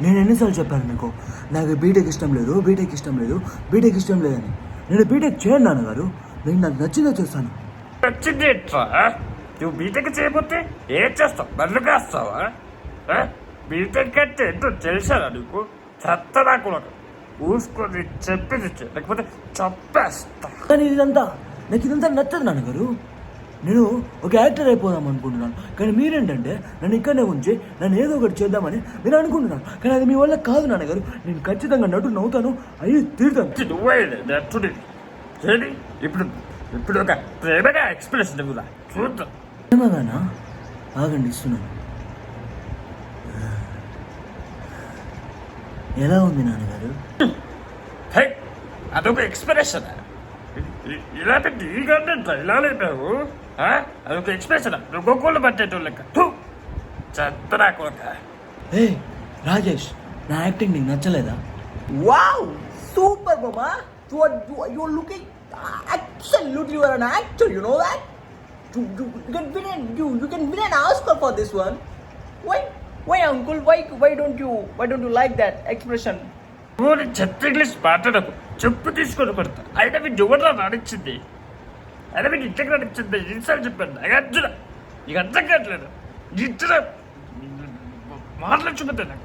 నేను ఎన్నిసార్లు చెప్పాను మీకు, నాకు బీటెక్ ఇష్టం లేదు, బీటెక్ ఇష్టం లేదు, బీటెక్ ఇష్టం లేదని. నేను బీటెక్ చేయను నాన్నగారు, నేను నాకు నచ్చిందో చేస్తాను. వచ్చింది ఎట్రా? నువ్వు బీటెక్ చేయకపోతే ఏం చేస్తావు? బర్రెలు కాస్తావా? బీటెక్ అంటే ఏంటో తెలుసారా నీకు? చెత్త నాకు ఊసుకొని చెప్పేసి లేకపోతే చంపేస్తా. కానీ నాకు ఇదంతా నచ్చదు నాన్నగారు. నేను ఒక యాక్టర్ అయిపోదాం అనుకుంటున్నాను, కానీ మీరేంటంటే నన్ను ఇక్కడనే ఉంచి నన్ను ఏదో ఒకటి చేద్దామని మీరు అనుకుంటున్నాను. కానీ అది మీ వల్ల కాదు నాన్నగారు. నేను ఖచ్చితంగా నవ్వుతాను, అయ్యి తీరుతాను. నువ్వే నటుడి. ఇప్పుడు ఒక ప్రేమగా ఎక్స్ప్రెషన్ ఇవ్వదా చూద్దాం. ప్రేమగానా? ఆగండి, ఇస్తున్నాను. ఎలా ఉంది నాన్నగారు? అదొక ఎక్స్ప్రెషన్. ఇలా పెట్టి ఈ గంట ఇలా లేపావు. అదొక ఎక్స్ప్రెషన్. నువ్వు గొగ్గోళ్ళు పట్టేటోళ్ళక చెత్తరా కొరక. ఏ రాజేష్, నా యాక్టింగ్ నీకు నచ్చలేదా? Wow! Super, Mama! You're looking absolutely. You are an actor. You know that? You can win an Oscar for this one. Why, Uncle? Why don't you like that expression? నువ్వు చెత్త English మాట్లాడకు. చెప్పు తీసుకొని కొడతా. అయినా మీ ఎవరు నడిచింది? అయినా మీకు ఇంటికి నడిచింది. ఇన్సార్లు చెప్పాను నాకు అర్జున, నీకు అర్థం కావట్లేదు. ఇచ్చిన మాట్లాడుచుకుంటే నాకు